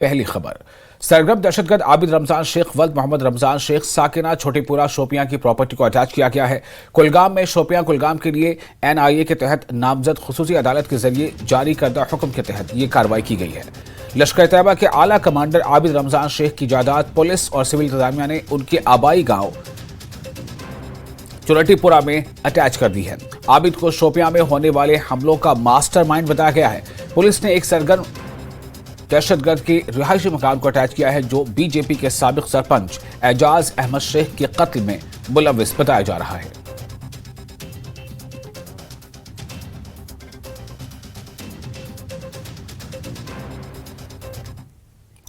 पहली खबर। सरगर्म दहशतगर्द आबिद रमजान शेख वल्द मोहम्मद रमजान शेख साकिना छोटीपुरा शोपियां की प्रॉपर्टी को अटैच किया गया है। कुलगाम में शोपियां कुलगाम के लिए NIA के तहत नामजद खुसूसी अदालत के जरिए जारी करदा हुक्म के तहत ये कार्रवाई की गई है। लश्कर तैयबा के आला कमांडर आबिद रमजान शेख की जायदाद पुलिस और सिविल इंतजामिया ने उनके आबाई गांव चुरटीपुरा में अटैच कर दी है। आबिद को शोपियां में होने वाले हमलों का मास्टरमाइंड बताया गया है। पुलिस ने एक सरगर्म दहशतगर्द के रिहायशी मकान को अटैच किया है जो BJP के साबिक सरपंच एजाज अहमद शेख के कत्ल में मुलव्विस बताया जा रहा है।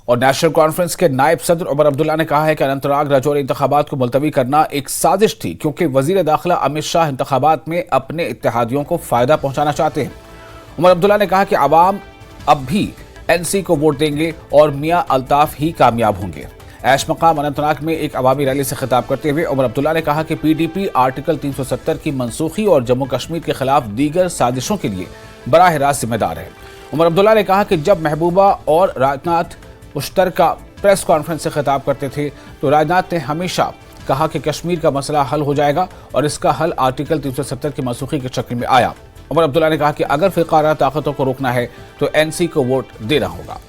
और नेशनल कॉन्फ्रेंस के नायब सदर उमर अब्दुल्ला ने कहा है कि अनंतनाग राजौरी इंतखाबात को मुलतवी करना एक साजिश थी क्योंकि वजीर दाखिला अमित शाह इंतखाबात में अपने इत्तेहादियों को फायदा पहुंचाना चाहते हैं। उमर अब्दुल्ला ने कहा कि आवाम अब भी NC को वोट देंगे और मियां अल्ताफ ही कामयाब होंगे। ऐश मकाम अनंतनाग में एक अवामी रैली से खिताब करते हुए उमर अब्दुल्ला ने कहा कि PDP आर्टिकल 370 की मनसूखी और जम्मू कश्मीर के खिलाफ दीगर साजिशों के लिए बराह रास्त जिम्मेदार है। उमर अब्दुल्ला ने कहा कि जब महबूबा और राजनाथ मुश्तरका प्रेस कॉन्फ्रेंस से खिताब करते थे तो राजनाथ ने हमेशा कहा कि कश्मीर का मसला हल हो जाएगा और इसका हल आर्टिकल 370 की मनसूखी के शक्ल में आया। उमर अब्दुल्ला ने कहा कि अगर फिरकाराना ताकतों को रोकना है तो NC को वोट देना होगा।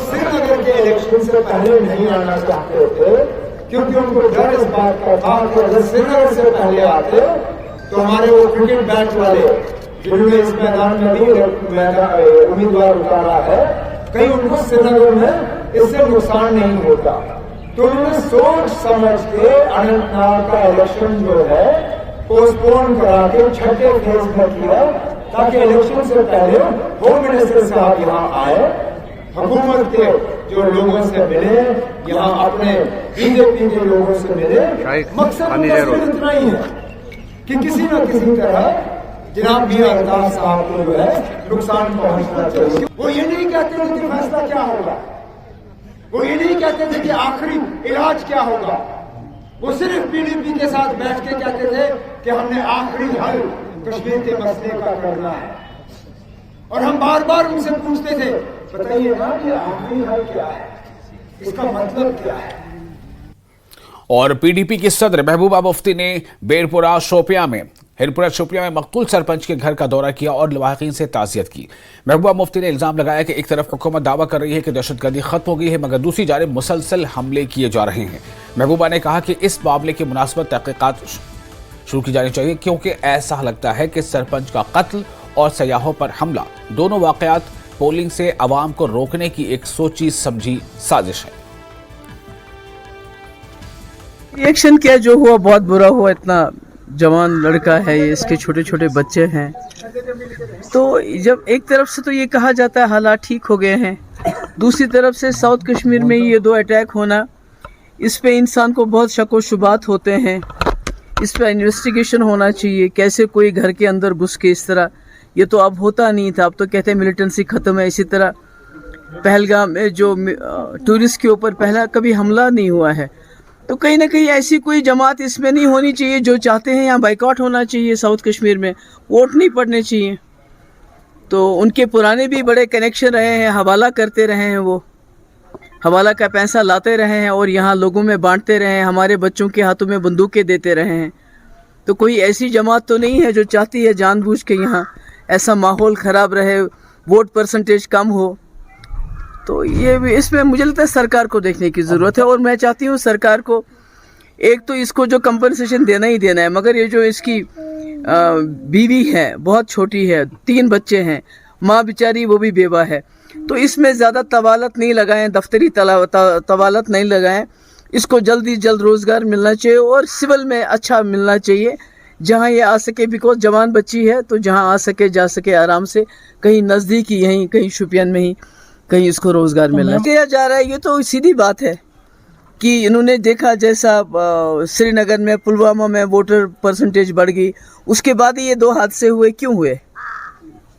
श्रीनगर के इलेक्शन से पहले नहीं आना चाहते थे क्योंकि उनको डर इस बात का था कि अगर श्रीनगर से पहले आते तो हमारे वो क्रिकेट बैट वाले जिन्होंने इस मैदान में भी उम्मीदवार उतारा है कहीं उनको श्रीनगर में इससे नुकसान नहीं होता। तो उन्होंने सोच समझ के अनंतनाग का इलेक्शन जो है पोस्टपोन करा के छठे फेज में किया ताकि इलेक्शन से पहले होम मिनिस्टर साहब यहाँ आए, हुकूमत के जो लोगों से मिले, यहाँ अपने BJP के लोगों से मिले। मकसद इतना ही है कि किसी न किसी तरह जनाब मियां अल्ताफ साहब को जो है नुकसान पहुंचना चाहिए। वो ये नहीं कहते थे कि फैसला क्या होगा, वो ये नहीं कहते थे कि आखिरी इलाज क्या होगा, वो सिर्फ PDP के साथ बैठ के कहते थे कि हमने आखिरी हल कश्मीर के मसले का करना है। और हम बार बार उनसे पूछते थे बताइए ना कि आखिरी हल क्या है, इसका मतलब क्या है। और PDP की सदर महबूबा मुफ्ती ने बेरपुरा शोपियां में हिरपुरा शोपियां में मकतूल सरपंच के घर का दौरा किया और लवाहिकीन से ताज़ियत की। महबूबा मुफ्ती ने इल्जाम लगाया कि एक तरफ हुकूमत दावा कर रही है कि दहशतगर्दी खत्म हो गई है मगर दूसरी जानिब मुसलसल हमले किए जा रहे हैं। महबूबा ने कहा कि इस मामले की मुनासिबत तहकीकात शुरू की जानी चाहिए क्योंकि ऐसा लगता है कि सरपंच का कत्ल और सयाहों पर हमला दोनों वाकयात पोलिंग से अवाम को रोकने की एक सोची समझी साजिश है। रिएक्शन क्या जो हुआ बहुत बुरा हुआ, इतना जवान लड़का है ये, इसके छोटे छोटे बच्चे हैं। तो जब एक तरफ से तो ये कहा जाता है हालात ठीक हो गए हैं, दूसरी तरफ से साउथ कश्मीर में ये 2 अटैक होना, इस पे इंसान को बहुत शक व शुबात होते हैं। इस पे इन्वेस्टिगेशन होना चाहिए, कैसे कोई घर के अंदर घुस के इस तरह, ये तो अब होता नहीं था, अब तो कहते हैं मिलिटेंसी ख़त्म है। इसी तरह पहलगाम में जो टूरिस्ट के ऊपर पहला कभी हमला नहीं हुआ है, तो कहीं ना कहीं ऐसी कोई जमात इसमें नहीं होनी चाहिए जो चाहते हैं यहाँ बाइकआउट होना चाहिए, साउथ कश्मीर में वोट नहीं पड़ने चाहिए। तो उनके पुराने भी बड़े कनेक्शन रहे हैं, हवाला करते रहे हैं, वो हवाला का पैसा लाते रहे हैं और यहाँ लोगों में बांटते रहे हैं, हमारे बच्चों के हाथों में बंदूकें देते रहे हैं। तो कोई ऐसी जमात तो नहीं है जो चाहती है जानबूझ के यहाँ ऐसा माहौल ख़राब रहे, वोट परसेंटेज कम हो। तो ये भी इसमें मुझे लगता है सरकार को देखने की ज़रूरत है। और मैं चाहती हूँ सरकार को एक तो इसको जो कंपनसेशन देना ही देना है, मगर ये जो इसकी बीवी है बहुत छोटी है, 3 बच्चे हैं, माँ बेचारी वो भी बेवा है, तो इसमें ज़्यादा तवालत नहीं लगाएं, दफ्तरी तवालत नहीं लगाएं। इसको जल्दी जल्द रोज़गार मिलना चाहिए और सिविल में अच्छा मिलना चाहिए जहाँ ये आ सके, बिकॉज जवान बच्ची है तो जहाँ आ सके जा सके आराम से, कहीं नज़दीक ही यहीं कहीं शोपियान में ही कहीं इसको रोज़गार मिलना दिया जा रहा है। ये तो सीधी बात है कि इन्होंने देखा जैसा श्रीनगर में पुलवामा में वोटर परसेंटेज बढ़ गई, उसके बाद ये 2 हादसे हुए, क्यों हुए?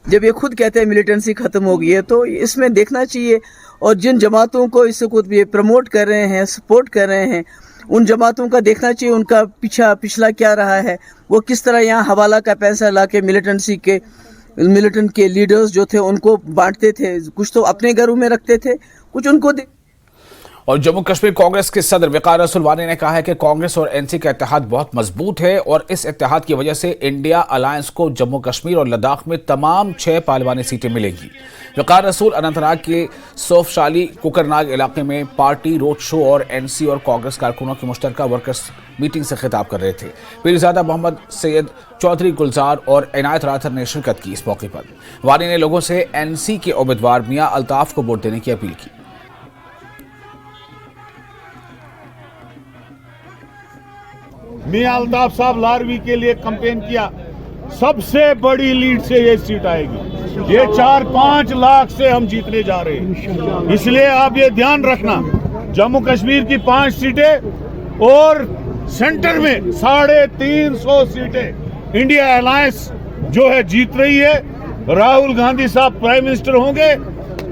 जब ये खुद कहते हैं मिलिटेंसी ख़त्म हो गई है, तो इसमें देखना चाहिए। और जिन जमातों को इसको ये प्रमोट कर रहे हैं, सपोर्ट कर रहे हैं, उन जमातों का देखना चाहिए उनका पिछला क्या रहा है, वो किस तरह यहाँ हवाला का पैसा ला के मिलिटेंसी के मिलिटेंट के लीडर्स जो थे उनको बांटते थे, कुछ तो अपने घरों में रखते थे, कुछ उनको दे। और जम्मू कश्मीर कांग्रेस के सदर वकार रसूल वानी ने कहा है कि कांग्रेस और एनसी का इत्तेहाद बहुत मजबूत है और इस इत्तेहाद की वजह से इंडिया अलायंस को जम्मू कश्मीर और लद्दाख में तमाम 6 पार्लिमानी सीटें मिलेंगी। वकार रसूल अनंतनाग के सौफशाली कुकरनाग इलाके में पार्टी रोड शो और एनसी और कांग्रेस कारकुनों की मुश्तरका वर्कर्स मीटिंग से खिताब कर रहे थे। पीरजादा मोहम्मद सैयद चौधरी गुलजार और इनायत राथर ने शिरकत की। इस मौके पर वानी ने लोगों से एनसी के उम्मीदवार मियां अल्ताफ को वोट देने की अपील की। मियां अल्ताफ साहब लारवी के लिए कैंपेन किया, सबसे बड़ी लीड से ये सीट आएगी। ये 4-5 लाख से हम जीतने जा रहे हैं, इसलिए आप ये ध्यान रखना, जम्मू कश्मीर की 5 सीटें और सेंटर में 350 सीटें इंडिया अलायंस जो है जीत रही है। राहुल गांधी साहब प्राइम मिनिस्टर होंगे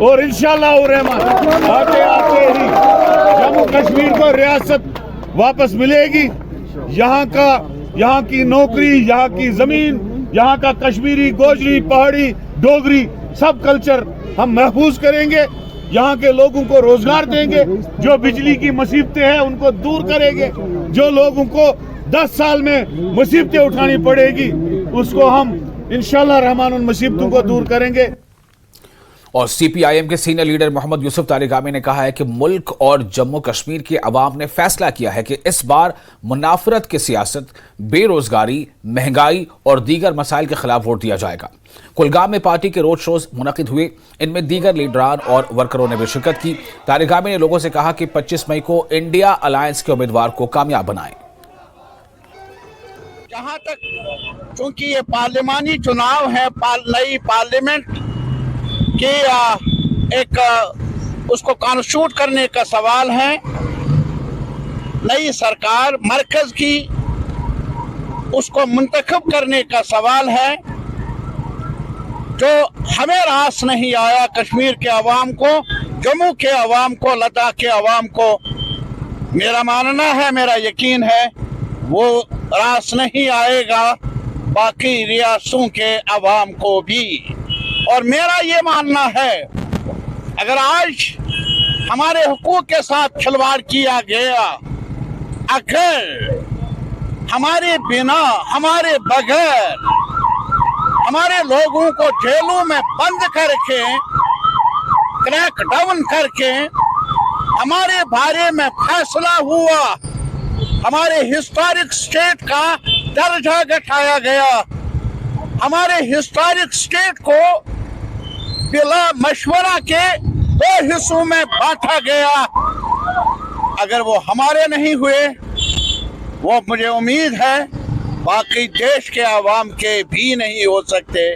और इंशाअल्लाह रहमान आते आते ही जम्मू कश्मीर को रियासत वापस मिलेगी। यहाँ की नौकरी, यहाँ की जमीन, यहाँ का कश्मीरी, गोजरी, पहाड़ी, डोगरी सब कल्चर हम महफूज करेंगे। यहाँ के लोगों को रोजगार देंगे, जो बिजली की मुसीबतें हैं उनको दूर करेंगे, जो लोगों को 10 साल में मुसीबतें उठानी पड़ेगी उसको हम इंशाअल्लाह रहमान उन मुसीबतों को दूर करेंगे। और सीपीआईएम के सीनियर लीडर मोहम्मद यूसुफ तारिगामी ने कहा है कि मुल्क और जम्मू कश्मीर के अवाम ने फैसला किया है कि इस बार मुनाफरत की सियासत, बेरोजगारी, महंगाई और दीगर मसाइल के खिलाफ वोट दिया जाएगा। कुलगाम में पार्टी के रोड शोज मुनक़िद हुए, इनमें दीगर लीडरान और वर्करों ने भी शिरकत की। तारिगामी ने लोगों से कहा कि 25 मई को इंडिया अलायंस के उम्मीदवार को कामयाब बनाएं। जहां तक चूंकि ये पार्लिमानी चुनाव है, नई पार्लियामेंट कि एक उसको कॉन्स्टिट्यूट करने का सवाल है, नई सरकार मरकज की उसको मुंतखब करने का सवाल है। जो हमें रास नहीं आया कश्मीर के अवाम को, जम्मू के अवाम को, लद्दाख के अवाम को, मेरा मानना है, मेरा यकीन है वो रास नहीं आएगा बाकी रियासतों के अवाम को भी। और मेरा ये मानना है अगर आज हमारे हुकूक के साथ खिलवाड़ किया गया, अगर हमारे बिना, हमारे बगैर, हमारे लोगों को जेलों में बंद करके, क्रैक डाउन करके हमारे बारे में फैसला हुआ, हमारे हिस्टोरिक स्टेट का दर्जा घटाया गया, हमारे हिस्टोरिक स्टेट को बिला मशवरा के 2 हिस्सों में बांटा गया, अगर वो हमारे नहीं हुए, वो मुझे उम्मीद है बाकी देश के आवाम के भी नहीं हो सकते।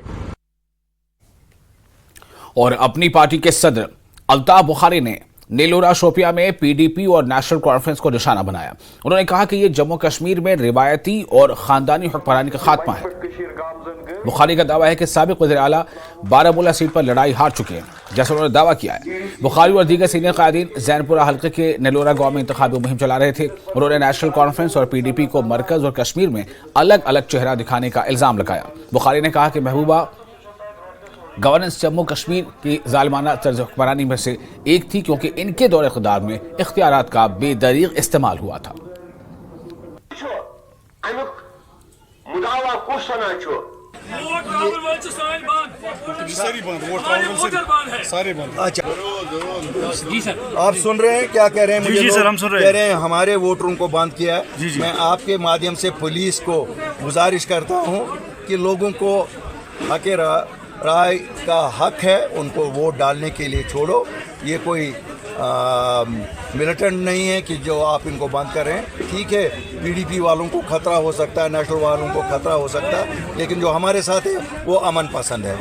और अपनी पार्टी के सदर अल्ताफ बुखारी ने नेलोरा शोपिया में पीडीपी और नेशनल कॉन्फ्रेंस को निशाना बनाया। उन्होंने कहा कि यह जम्मू कश्मीर में रिवायती और खानदानी हुक्मरानी का खात्मा है। बुखारी का दावा है कि साबिक वज़ीर आला बारामूला सीट पर लड़ाई हार चुके हैं, जैसा उन्होंने दावा किया है। बुखारी और दीगर सीनियर कायदीन जैनपुरा हल्के के नेलोरा गांव में इंतखाबी मुहिम चला रहे थे। उन्होंने नेशनल कॉन्फ्रेंस और पीडीपी को मरकज और कश्मीर में अलग अलग चेहरा दिखाने का इल्जाम लगाया। बुखारी ने कहा कि महबूबा गवर्नेंस जम्मू कश्मीर की जालिमाना तर्ज हुक्मरानी में से एक थी, क्योंकि इनके दौरे इक़्तिदार में इख्तियारात का बेदरीग इस्तेमाल हुआ था। अच्छा आप सुन रहे हैं क्या कह रहे हैं? मुझे जी सर, हम सुन रहे हैं हमारे वोटरों को बंद किया है। मैं आपके माध्यम से पुलिस को गुजारिश करता हूं कि लोगों को हक राय का हक है, उनको वोट डालने के लिए छोड़ो। ये कोई मिलिटेंट नहीं है कि जो आप इनको बंद करें। ठीक है, पीडीपी वालों को खतरा हो सकता है, नेशनल वालों को खतरा हो सकता है, लेकिन जो हमारे साथ है वो अमन पसंद है।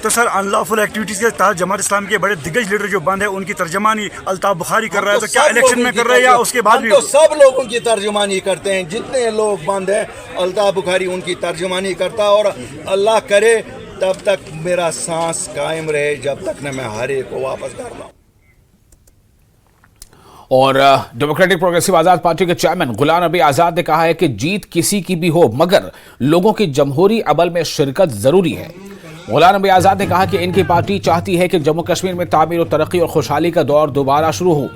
तो सर अनलॉफुल एक्टिविटीज के तहत जमात इस्लाम के बड़े दिग्गज लीडर जो बंद है उनकी तर्जमानी अल्ताफ बुखारी कर रहा है, तो क्या इलेक्शन में कर रहे हैं या उसके बाद भी? तो सब लोगों की तर्जमानी करते हैं, जितने लोग बंद हैं अल्ताफ बुखारी उनकी तर्जमानी करता है। और अल्लाह करे तब तक मेरा सांस कायम रहे जब तक न मैं हर एक को वापस कर लाऊं। और डेमोक्रेटिक प्रोग्रेसिव आजाद पार्टी के चेयरमैन गुलाम नबी आजाद ने कहा है कि जीत किसी की भी हो, मगर लोगों की जमहूरी अमल में शिरकत जरूरी है। गुलाम नबी आज़ाद ने कहा कि इनकी पार्टी चाहती है कि जम्मू कश्मीर में तामीर और तरक्की और खुशहाली का दौर दोबारा शुरू हो।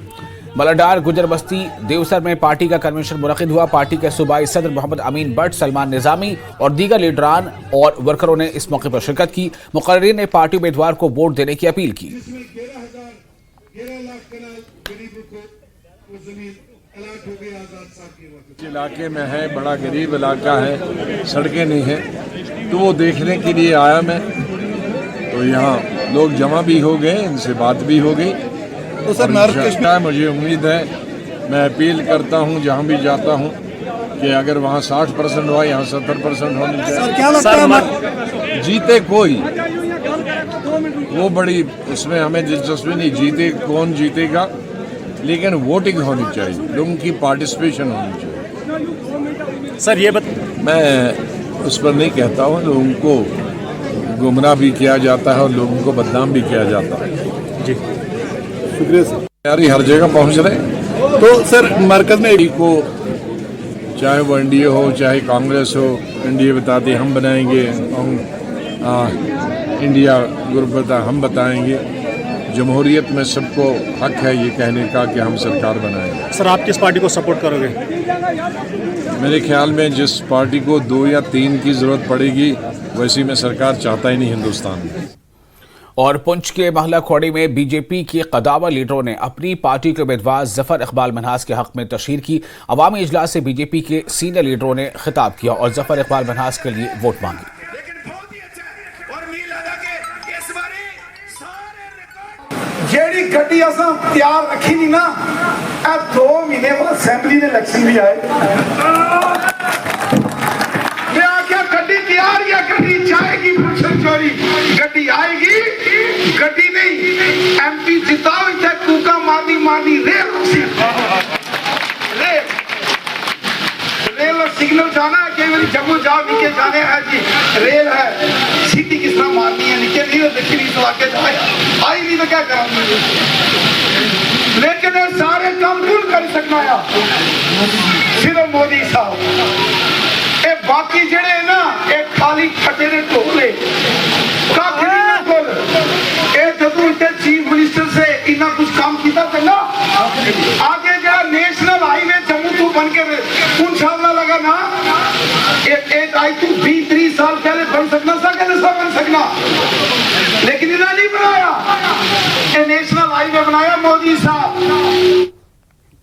मलडार गुजर बस्ती देवसर में पार्टी का कन्वेंशन मुनक़िद हुआ। पार्टी के सूबाई सदर मोहम्मद अमीन भट्ट, सलमान निज़ामी और दीगर लीडरान और वर्करों ने इस मौके पर शिरकत की। मुक़र्रिरीन ने पार्टी उम्मीदवार को वोट देने की अपील की। इलाके में है, बड़ा गरीब इलाका है, सड़कें नहीं हैं, तो वो देखने के लिए आया मैं। तो यहाँ लोग जमा भी हो गए, इनसे बात भी हो गई। तो सर मुझे उम्मीद है, मैं अपील करता हूँ जहाँ भी जाता हूँ कि अगर वहाँ 60% हुआ, यहाँ 70% होनी चाहिए। क्या लगता है जीते कोई, वो बड़ी उसमें हमें दिलचस्पी नहीं, जीते कौन जीतेगा, लेकिन वोटिंग होनी चाहिए, लोगों की पार्टिसिपेशन होनी चाहिए। सर ये मैं उस पर नहीं कहता हूँ, लोगों को गुमराह भी किया जाता है और लोगों को बदनाम भी किया जाता है। जी शुक्रिया सर। यारी हर जगह पहुँच रहे। तो सर मरकज में को चाहे वो एनडीए हो चाहे कांग्रेस हो, एनडीए बताते हम बनाएंगे, इंडिया ग्रुप बता हम बताएंगे। जमहूरियत में सबको हक है ये कहने का कि हम सरकार बनाएंगे। सर आप किस पार्टी को सपोर्ट करोगे? मेरे ख्याल में जिस पार्टी को 2 या 3 की जरूरत पड़ेगी वैसी में सरकार चाहता ही नहीं हिंदुस्तान में। और पुंछ के महला खोड़ी में बीजेपी के कदावर लीडरों ने अपनी पार्टी के उम्मीदवार जफर इकबाल मनहास के हक में तशहीर की। अवामी इजलास से बीजेपी के सीनियर लीडरों ने खिताब किया और जफर इकबाल मनहास के लिए वोट मांगी। जेड़ी गड्डी असां तैयार रखी नहीं ना, 2 महीने बाद असेंबली दे इलेक्शन भी आए। मैं आख्या गड्डी तैयार या गड्डी जाएगी पुलिस चोरी, गड्डी आएगी, गड्डी नहीं एमपी जिताओ इतने कूका मारनी रेल और सिग्नल जाना है, कई बार जम्मू जाओ नीचे जाने है जी रेल है, सीटी किस तरह मारनी है, नीचे नहीं हो दक्षिणी इलाके जाए आई नहीं तो क्या करानी है। लेकिन सारे काम कौन कर सकना है? सिर्फ मोदी साहब। ये बाकी जड़े है ना, एक खाली खटे ने टोले चीफ मिनिस्टर से इतना कुछ काम किया था ना, आगे जरा नेशनल हाईवे जम्मू टू बन के कौन सामना लगा ना, एक आई तू 20-30 साल पहले बन सकना बन सकना, लेकिन इतना नहीं बनाया। ये नेशनल हाईवे बनाया मोदी साहब।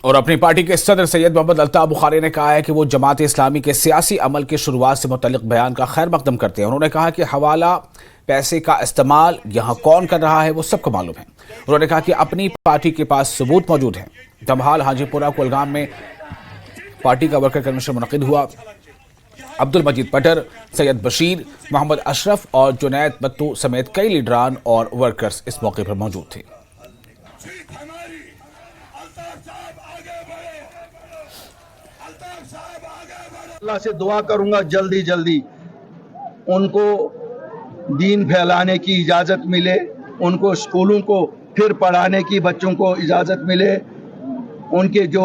और अपनी पार्टी के सदर सैयद मोहम्मद अल्ताफ बुखारी ने कहा है कि वो जमात इस्लामी के सियासी अमल की शुरुआत से मुतल्लिक बयान का खैर मकदम करते हैं। उन्होंने कहा कि हवाला पैसे का इस्तेमाल यहाँ कौन कर रहा है वो सबको मालूम है। उन्होंने कहा कि अपनी पार्टी के पास सबूत मौजूद है। जमहाल, हाजीपुरा, कुलगाम में पार्टी का वर्कर कन्वेंशन मुनक़िद हुआ। अब्दुल मजीद पटर, सैयद बशीर, मोहम्मद अशरफ और जुनैद बत्तू समेत कई लीडरान और वर्कर्स इस मौके पर मौजूद थे। अल्लाह से दुआ करूंगा जल्दी उनको दीन फैलाने की इजाज़त मिले, उनको स्कूलों को फिर पढ़ाने की बच्चों को इजाज़त मिले, उनके जो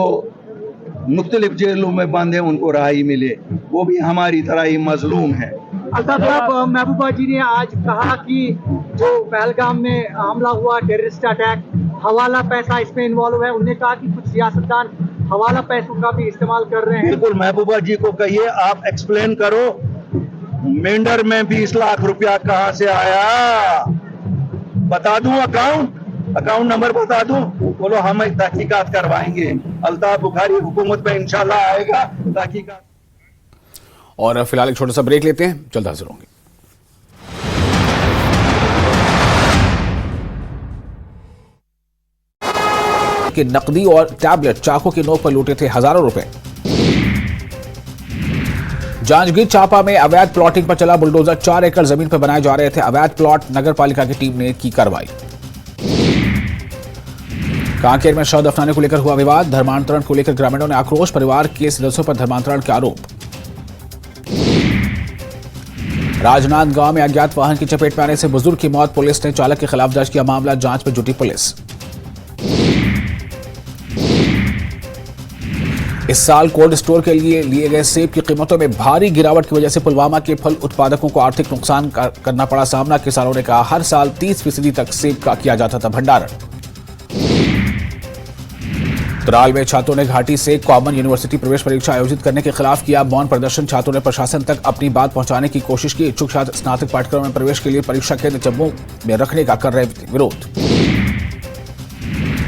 मुख्तलिफ जेलों में बंद हैं उनको रहाई मिले, वो भी हमारी तरह ही मजलूम है। अल्ताफ साहब, महबूबा जी ने आज कहा कि जो पहलगाम में हमला हुआ टेररिस्ट अटैक, हवाला पैसा इसमें इन्वॉल्व है। उन्होंने कहा कि कुछ सियासतदान हवाला पैसों का भी इस्तेमाल कर रहे हैं। बिल्कुल, महबूबा जी को कहिए आप एक्सप्लेन करो, मेंढर में 20 लाख रुपया कहाँ से आया, बता दूं अकाउंट नंबर बता दूं? बोलो हम तहकीकात करवाएंगे। अल्ताफ बुखारी हुकूमत में इंशाल्लाह आएगा तहकीकात। और फिलहाल एक छोटा सा ब्रेक लेते हैं, जल्द हाजिर होंगे। कि नकदी और टैबलेट चाकू की नोक पर लूटे थे हजारों रुपए। जांजगीर चांपा में अवैध प्लॉटिंग पर चला बुलडोजर, 4 एकड़ जमीन पर बनाए जा रहे थे अवैध प्लॉट। नगर पालिका की टीम ने की कार्रवाई। कांकेर में शव दफनाने को लेकर हुआ विवाद, धर्मांतरण को लेकर ग्रामीणों ने आक्रोश, परिवार के सदस्यों पर धर्मांतरण के आरोप। राजनांदगांव में अज्ञात वाहन की चपेट में आने से बुजुर्ग की मौत, पुलिस ने चालक के खिलाफ दर्ज किया मामला, जांच में जुटी पुलिस। इस साल कोल्ड स्टोर के लिए लिए गए सेब की कीमतों में भारी गिरावट की वजह से पुलवामा के फल उत्पादकों को आर्थिक नुकसान करना पड़ा सामना। किसानों ने कहा हर साल 30% तक सेब का किया जाता था भंडारण। त्राल में छात्रों ने घाटी से कॉमन यूनिवर्सिटी प्रवेश परीक्षा आयोजित करने के खिलाफ किया मौन प्रदर्शन। छात्रों ने प्रशासन तक अपनी बात पहुंचाने की कोशिश की। इच्छुक छात्र स्नातक पाठ्यक्रम में प्रवेश के लिए परीक्षा केंद्र जम्मू में रखने का कर रहे विरोध।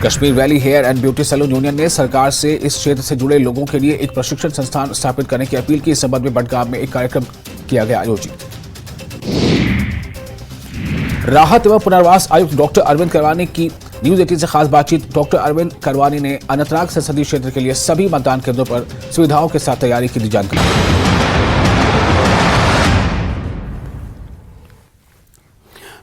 Kashmir valley hair and beauty salon union ने सरकार से इस क्षेत्र से जुड़े लोगों के लिए एक प्रशिक्षण संस्थान स्थापित करने की अपील की। इस संबंध में बडगाम में एक कार्यक्रम किया गया आयोजित। राहत एवं पुनर्वास आयुक्त डॉक्टर अरविंद करवानी की न्यूज 18 से खास बातचीत। डॉक्टर अरविंद करवानी ने अनंतनाग संसदीय क्षेत्र के लिए सभी मतदान केंद्रों पर सुविधाओं के साथ तैयारी की दी जानकारी।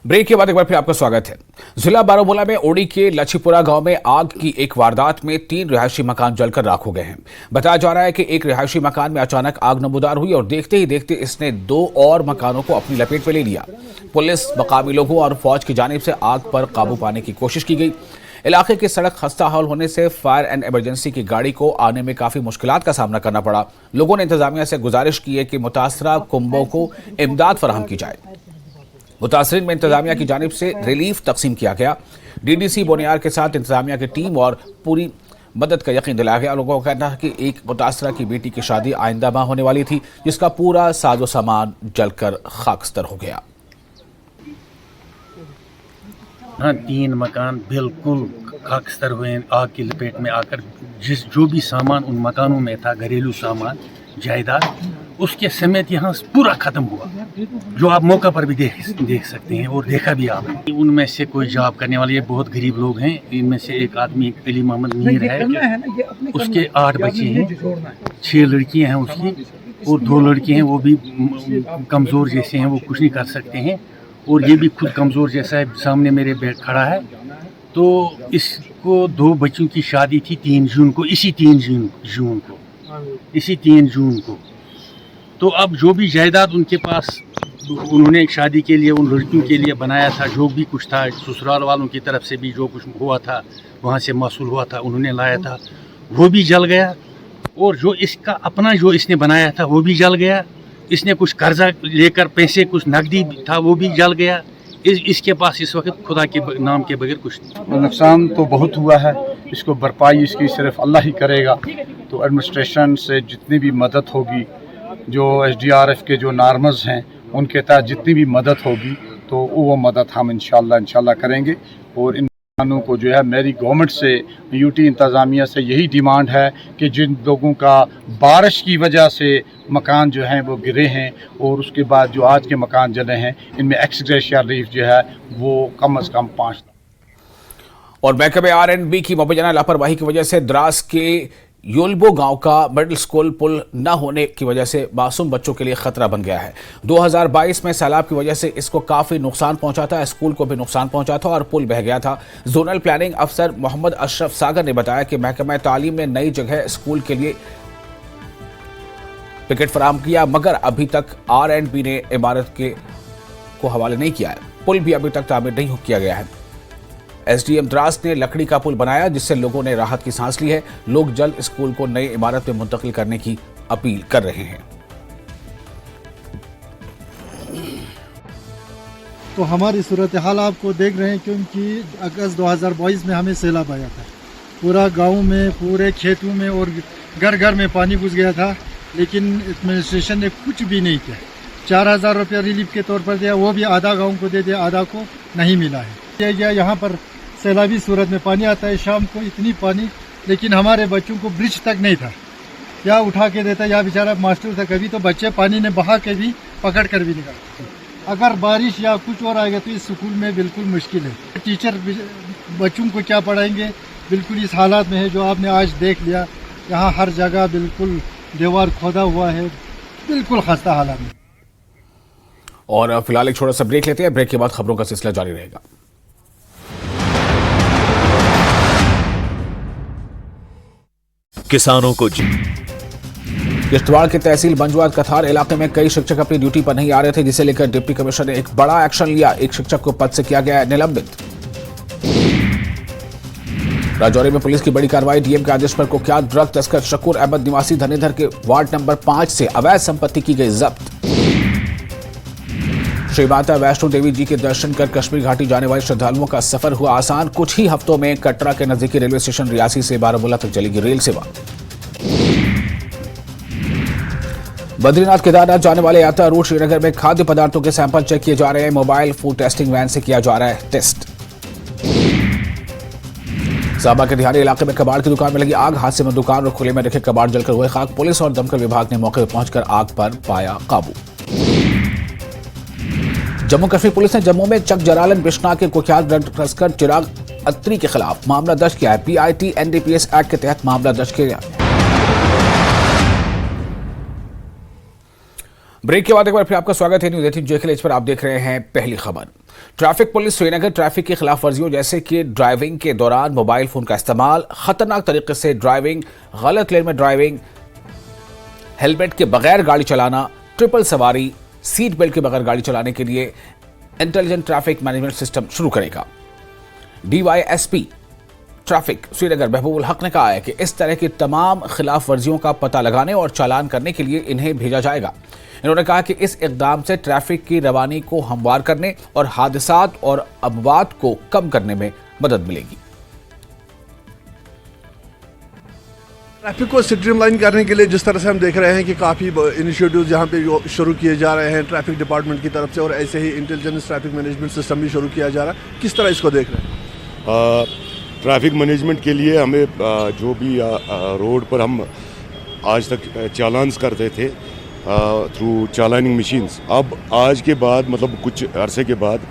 ब्रेक के बाद एक बार फिर आपका स्वागत है। जिला बारामूला में ओडी के लछीपुरा गांव में आग की एक वारदात में 3 रिहायशी मकान जलकर राख हो गए हैं। बताया जा रहा है कि एक रिहायशी मकान में अचानक आग नमूदार हुई और देखते ही देखते इसने 2 और मकानों को अपनी लपेट में ले लिया। पुलिस, मकामी लोगों और फौज की जानिब से आग पर काबू पाने की कोशिश की गई। इलाके की सड़क खस्ताहाल होने से फायर एंड इमरजेंसी की गाड़ी को आने में काफी मुश्किलात का सामना करना पड़ा। लोगों ने इंतजामिया से गुजारिश की है कि मुतासरा कुंबों को इमदाद फराहम की जाए। मुतासरीन में इंतजामिया की जानिब से रिलीफ तकसीम किया गया। डीडीसी बोनियार के साथ इंतजामिया की टीम और पूरी मदद का यकीन दिलाया गया। लोगों का कहना है कि एक मुतासरा की बेटी की शादी आइंदा माह होने वाली थी, जिसका पूरा साजो सामान जलकर खाकस्तर हो गया। हाँ, 3 मकान बिल्कुल खाकस्तर हुए आग की लपेट में आकर। जो भी सामान उन मकानों में था, घरेलू सामान, जायदाद, उसके समेत यहाँ पूरा खत्म हुआ, जो आप मौका पर भी देख सकते हैं और देखा भी आपने। उनमें से कोई जॉब करने वाले ये बहुत गरीब लोग हैं। इनमें से एक आदमी अली मोहम्मद मीर है, उसके 8 बच्चे हैं, 6 लड़कियां हैं उसकी और 2 लड़के हैं, वो भी कमज़ोर जैसे हैं, वो कुछ नहीं कर सकते हैं। और ये भी खुद कमज़ोर जैसा है, सामने मेरे बेड खड़ा है। तो इसको 2 बच्चों की शादी थी 3 जून को, इसी 3 जून को। तो अब जो भी जायदाद उनके पास उन्होंने शादी के लिए उन लड़कियों के लिए बनाया था, जो भी कुछ था, ससुराल वालों की तरफ से भी जो कुछ हुआ था, वहाँ से मसूल हुआ था, उन्होंने लाया था, वो भी जल गया। और जो इसका अपना जो इसने बनाया था वो भी जल गया। इसने कुछ कर्जा लेकर पैसे, कुछ नकदी था, वो भी जल गया। इसके पास इस वक्त खुदा के नाम के बगैर कुछ नहीं। नुकसान तो बहुत हुआ है, इसको भरपाई इसकी सिर्फ अल्लाह ही करेगा। तो एडमिनिस्ट्रेशन से जितनी भी मदद होगी, जो SDRF के जो नॉर्म्स हैं उनके तहत जितनी भी मदद होगी तो वो मदद हम इंशाल्लाह करेंगे। और इन मकानों को जो है मेरी गवर्नमेंट से, यूटी इंतज़ामिया से यही डिमांड है कि जिन लोगों का बारिश की वजह से मकान जो हैं वो गिरे हैं और उसके बाद जो आज के मकान जले हैं, इनमें एक्स ग्रेशिया रिलीफ जो है वो कम से कम 5। और महकमे RNB की मुबैना लापरवाही की वजह से द्रास के योल्बो गांव का मिडिल स्कूल पुल न होने की वजह से मासूम बच्चों के लिए खतरा बन गया है। 2022 में सैलाब की वजह से इसको काफी नुकसान पहुंचा था, स्कूल को भी नुकसान पहुंचा था और पुल बह गया था। जोनल प्लानिंग अफसर मोहम्मद अशरफ सागर ने बताया कि महकमा तालीम ने नई जगह स्कूल के लिए टिकट फराहम किया, मगर अभी तक RNB ने इमारत को हवाले नहीं किया है। पुल भी अभी तक तामीर नहीं किया गया है। SDM द्रास ने लकड़ी का पुल बनाया, जिससे लोगों ने राहत की सांस ली है। लोग जल्द स्कूल को नई इमारत में मुंतकिल करने की अपील कर रहे हैं। तो हमारी सूरत हाल आपको देख रहे हैं, क्योंकि अगस्त 2022 में हमें सैलाब आया था। पूरा गांव में, पूरे खेतों में और घर घर में पानी घुस गया था, लेकिन एडमिनिस्ट्रेशन ने कुछ भी नहीं किया। 4000 रुपया रिलीफ के तौर पर दिया, वो भी आधा गाँव को दे दिया, आधा को नहीं मिला है। यहाँ पर सैलाबी सूरत में पानी आता है, शाम को इतनी पानी, लेकिन हमारे बच्चों को ब्रिज तक नहीं था। या उठा के देता, या बेचारा मास्टर था, कभी तो बच्चे पानी ने बहा के भी पकड़ कर भी निकालते। अगर बारिश या कुछ और आएगा तो इस स्कूल में बिल्कुल मुश्किल है। टीचर बच्चों को क्या पढ़ाएंगे, बिल्कुल इस हालात में है जो आपने आज देख लिया। यहाँ हर जगह बिल्कुल दीवार खोदा हुआ है, बिल्कुल खस्ता हालात में। और फिलहाल एक छोटा सा ब्रेक लेते हैं। ब्रेक के बाद खबरों का सिलसिला जारी रहेगा। किसानों को किश्तवाड़ के तहसील बंजवाद कथार इलाके में कई शिक्षक अपनी ड्यूटी पर नहीं आ रहे थे, जिसे लेकर डिप्टी कमिश्नर ने एक बड़ा एक्शन लिया। एक शिक्षक को पद से किया गया निलंबित। राजौरी में पुलिस की बड़ी कार्रवाई। डीएम के आदेश पर कुख्यात ड्रग तस्कर शकूर अहमद निवासी धनेधर के वार्ड नंबर 5 से अवैध संपत्ति की गई जब्त। श्री माता वैष्णो देवी जी के दर्शन कर कश्मीर घाटी जाने वाले श्रद्धालुओं का सफर हुआ आसान। कुछ ही हफ्तों में कटरा के नजदीकी रेलवे स्टेशन रियासी से बारामूला तक चलेगी रेल सेवा। बद्रीनाथ केदारनाथ जाने वाले यात्रा रूट श्रीनगर में खाद्य पदार्थों के सैंपल चेक किए जा रहे हैं। मोबाइल फूड टेस्टिंग वैन से किया जा रहा है टेस्ट। साबा के दिहाड़ी इलाके में कबाड़ की दुकान में लगी आग। हादसे में दुकान और खुले में रखे कबाड़ जलकर हुए खाक। पुलिस और दमकल विभाग ने मौके पर पहुंचकर आग पर पाया काबू। जम्मू कश्मीर पुलिस ने जम्मू में चक जरालन बिश्ना के कुख्यात ड्रग तस्कर चिराग अत्री के खिलाफ मामला दर्ज किया है। पीआईटी एनडीपीएस एक्ट के तहत मामला दर्ज किया गया। ब्रेक के बाद एक बार फिर आपका स्वागत है न्यूज़ 18 JKL पर। आप देख रहे हैं पहली खबर। ट्रैफिक पुलिस श्रीनगर ट्रैफिक की खिलाफ वर्जियों जैसे कि ड्राइविंग के दौरान मोबाइल फोन का इस्तेमाल, खतरनाक तरीके से ड्राइविंग, गलत लेन में ड्राइविंग, हेलमेट के बगैर गाड़ी चलाना, ट्रिपल सवारी, सीट बेल्ट के बगैर गाड़ी चलाने के लिए इंटेलिजेंट ट्रैफिक मैनेजमेंट सिस्टम शुरू करेगा। DYSP ट्रैफिक श्रीनगर महबूबुल हक ने कहा है कि इस तरह की तमाम खिलाफ वर्जियों का पता लगाने और चालान करने के लिए इन्हें भेजा जाएगा। इन्होंने कहा कि इस इकदाम से ट्रैफिक की रवानी को हमवार करने और हादसात और अमवात को कम करने में मदद मिलेगी। ट्रैफिक को स्ट्रीमलाइन करने के लिए जिस तरह से हम देख रहे हैं कि काफ़ी इनिशिएटिव्स यहाँ पे शुरू किए जा रहे हैं ट्रैफिक डिपार्टमेंट की तरफ से, और ऐसे ही इंटेलिजेंस ट्रैफिक मैनेजमेंट सिस्टम भी शुरू किया जा रहा है। किस तरह इसको देख रहे हैं? ट्रैफिक मैनेजमेंट के लिए हमें जो भी रोड पर हम आज तक चालान्स करते थे थ्रू चालानिंग मशीन्स, अब आज के बाद मतलब कुछ अरसे के बाद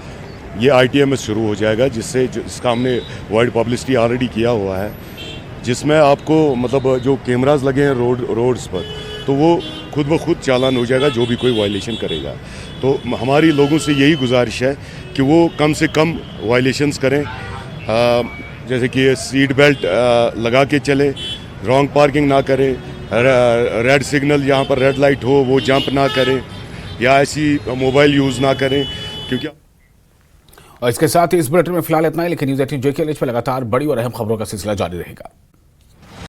ये ITMS शुरू हो जाएगा, जिसका हमने वाइड पब्लिसिटी ऑलरेडी किया हुआ है, जिसमें आपको मतलब जो कैमरास लगे हैं रोड्स पर, तो वो खुद ब खुद चालान हो जाएगा जो भी कोई वायलेशन करेगा। तो हमारी लोगों से यही गुजारिश है कि वो कम से कम वायलेशंस करें, जैसे कि सीट बेल्ट लगा के चलें, रॉन्ग पार्किंग ना करें, रेड सिग्नल जहाँ पर रेड लाइट हो वो जंप ना करें, या ऐसी मोबाइल यूज़ ना करें, क्योंकि। और इसके साथ ही इस बुलेटिन में फिलहाल इतना ही, लेकिन न्यूज़ 18 JKL पर लगातार बड़ी और अहम खबरों का सिलसिला जारी रहेगा।